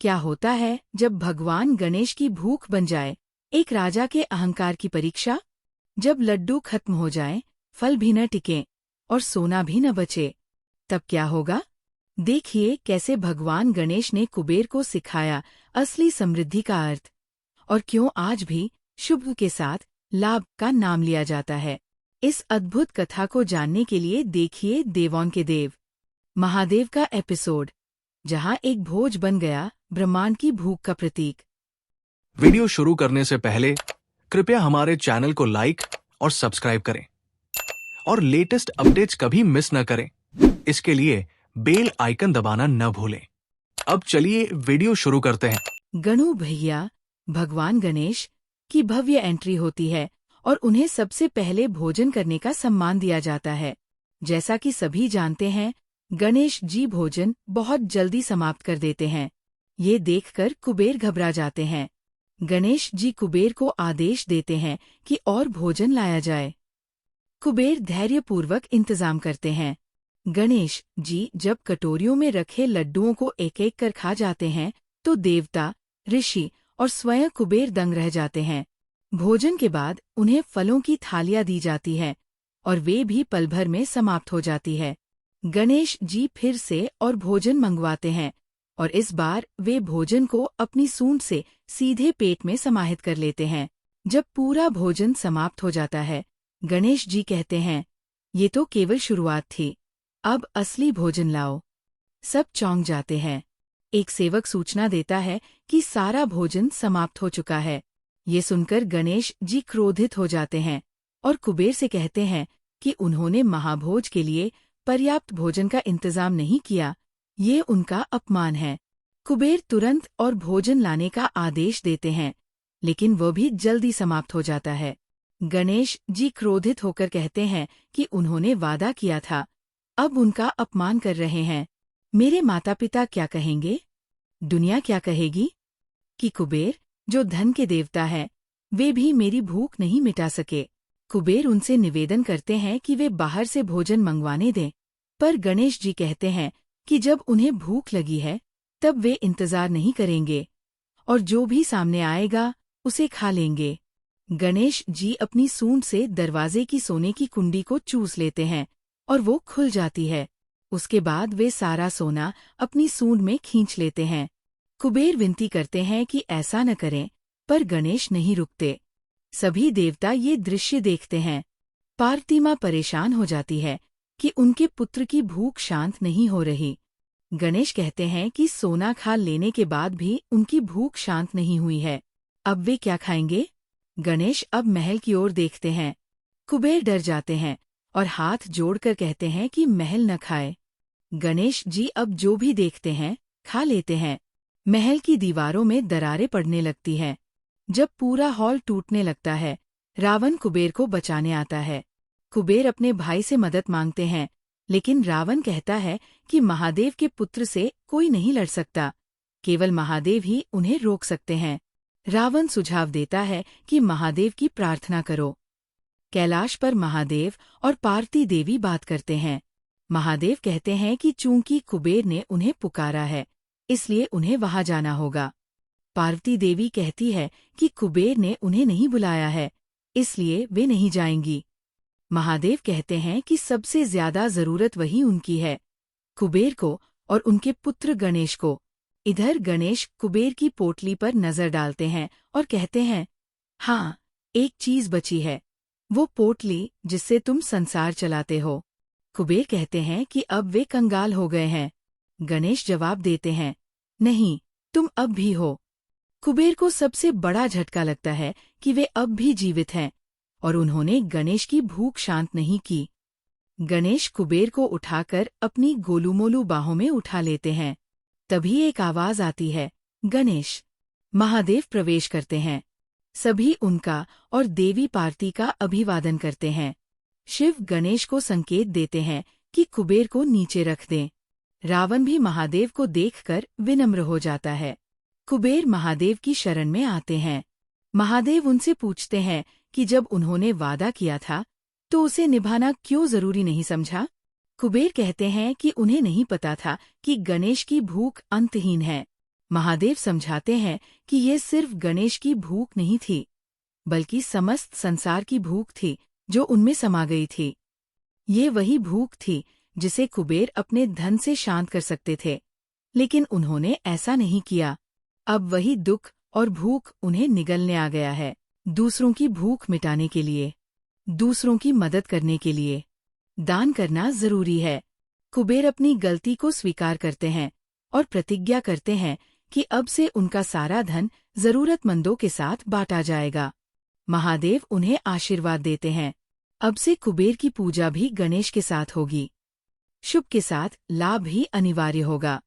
क्या होता है जब भगवान गणेश की भूख बन जाए? एक राजा के अहंकार की परीक्षा। जब लड्डू खत्म हो जाएं, फल भी न टिकें और सोना भी न बचे, तब क्या होगा? देखिए कैसे भगवान गणेश ने कुबेर को सिखाया असली समृद्धि का अर्थ, और क्यों आज भी शुभ के साथ लाभ का नाम लिया जाता है। इस अद्भुत कथा को जानने के लिए देखिए देवों के देव महादेव का एपिसोड, जहां एक भोज बन गया ब्रह्मांड की भूख का प्रतीक। वीडियो शुरू करने से पहले कृपया हमारे चैनल को लाइक और सब्सक्राइब करें और लेटेस्ट अपडेट्स कभी मिस न करें। इसके लिए बेल आइकन दबाना न भूलें। अब चलिए वीडियो शुरू करते हैं। गणु भैया, भगवान गणेश की भव्य एंट्री होती है और उन्हें सबसे पहले भोजन करने का सम्मान दिया जाता है। जैसा कि सभी जानते हैं, गणेश जी भोजन बहुत जल्दी समाप्त कर देते हैं। ये देखकर कुबेर घबरा जाते हैं। गणेश जी कुबेर को आदेश देते हैं कि और भोजन लाया जाए। कुबेर धैर्यपूर्वक इंतजाम करते हैं। गणेश जी जब कटोरियों में रखे लड्डुओं को एक एक कर खा जाते हैं, तो देवता, ऋषि और स्वयं कुबेर दंग रह जाते हैं। भोजन के बाद उन्हें फलों की थालियां दी जाती है और वे भी पल भर में समाप्त हो जाती है। गणेश जी फिर से और भोजन मंगवाते हैं और इस बार वे भोजन को अपनी सूंड से सीधे पेट में समाहित कर लेते हैं। जब पूरा भोजन समाप्त हो जाता है, गणेश जी कहते हैं, ये तो केवल शुरुआत थी, अब असली भोजन लाओ। सब चौंक जाते हैं। एक सेवक सूचना देता है कि सारा भोजन समाप्त हो चुका है। ये सुनकर गणेश जी क्रोधित हो जाते हैं और कुबेर से कहते हैं कि उन्होंने महाभोज के लिए पर्याप्त भोजन का इंतजाम नहीं किया, ये उनका अपमान है। कुबेर तुरंत और भोजन लाने का आदेश देते हैं, लेकिन वह भी जल्दी समाप्त हो जाता है। गणेश जी क्रोधित होकर कहते हैं कि उन्होंने वादा किया था, अब उनका अपमान कर रहे हैं। मेरे माता पिता क्या कहेंगे? दुनिया क्या कहेगी कि कुबेर, जो धन के देवता हैं, वे भी मेरी भूख नहीं मिटा सके। कुबेर उनसे निवेदन करते हैं कि वे बाहर से भोजन मंगवाने दें, पर गणेश जी कहते हैं कि जब उन्हें भूख लगी है, तब वे इंतजार नहीं करेंगे और जो भी सामने आएगा उसे खा लेंगे। गणेश जी अपनी सूंड से दरवाजे की सोने की कुंडी को चूस लेते हैं और वो खुल जाती है। उसके बाद वे सारा सोना अपनी सूंड में खींच लेते हैं। कुबेर विनती करते हैं कि ऐसा न करें, पर गणेश नहीं रुकते। सभी देवता ये दृश्य देखते हैं। पार्वती माँ परेशान हो जाती है कि उनके पुत्र की भूख शांत नहीं हो रही। गणेश कहते हैं कि सोना खा लेने के बाद भी उनकी भूख शांत नहीं हुई है। अब वे क्या खाएंगे? गणेश अब महल की ओर देखते हैं। कुबेर डर जाते हैं और हाथ जोड़कर कहते हैं कि महल न खाए। गणेश जी अब जो भी देखते हैं, खा लेते हैं। महल की दीवारों में दरारें पड़ने लगती हैं। जब पूरा हॉल टूटने लगता है, रावण कुबेर को बचाने आता है। कुबेर अपने भाई से मदद मांगते हैं, लेकिन रावण कहता है कि महादेव के पुत्र से कोई नहीं लड़ सकता, केवल महादेव ही उन्हें रोक सकते हैं। रावण सुझाव देता है कि महादेव की प्रार्थना करो। कैलाश पर महादेव और पार्वती देवी बात करते हैं। महादेव कहते हैं कि चूंकि कुबेर ने उन्हें पुकारा है, इसलिए उन्हें वहां जाना होगा। पार्वती देवी कहती है कि कुबेर ने उन्हें नहीं बुलाया है, इसलिए वे नहीं जाएंगी। महादेव कहते हैं कि सबसे ज्यादा जरूरत वही उनकी है, कुबेर को और उनके पुत्र गणेश को। इधर गणेश कुबेर की पोटली पर नजर डालते हैं और कहते हैं, हाँ, एक चीज बची है, वो पोटली जिससे तुम संसार चलाते हो। कुबेर कहते हैं कि अब वे कंगाल हो गए हैं। गणेश जवाब देते हैं, नहीं, तुम अब भी हो। कुबेर को सबसे बड़ा झटका लगता है कि वे अब भी जीवित हैं और उन्होंने गणेश की भूख शांत नहीं की। गणेश कुबेर को उठाकर अपनी गोलूमोलू बाहों में उठा लेते हैं। तभी एक आवाज आती है, गणेश। महादेव प्रवेश करते हैं। सभी उनका और देवी पार्वती का अभिवादन करते हैं। शिव गणेश को संकेत देते हैं कि कुबेर को नीचे रख दें। रावण भी महादेव को देखकर विनम्र हो जाता है। कुबेर महादेव की शरण में आते हैं। महादेव उनसे पूछते हैं कि जब उन्होंने वादा किया था, तो उसे निभाना क्यों जरूरी नहीं समझा? कुबेर कहते हैं कि उन्हें नहीं पता था कि गणेश की भूख अंतहीन है। महादेव समझाते हैं कि ये सिर्फ गणेश की भूख नहीं थी, बल्कि समस्त संसार की भूख थी जो उनमें समा गई थी। ये वही भूख थी जिसे कुबेर अपने धन से शांत कर सकते थे, लेकिन उन्होंने ऐसा नहीं किया। अब वही दुख और भूख उन्हें निगलने आ गया है। दूसरों की भूख मिटाने के लिए, दूसरों की मदद करने के लिए दान करना जरूरी है। कुबेर अपनी गलती को स्वीकार करते हैं और प्रतिज्ञा करते हैं कि अब से उनका सारा धन जरूरतमंदों के साथ बांटा जाएगा। महादेव उन्हें आशीर्वाद देते हैं। अब से कुबेर की पूजा भी गणेश के साथ होगी। शुभ के साथ लाभ ही अनिवार्य होगा।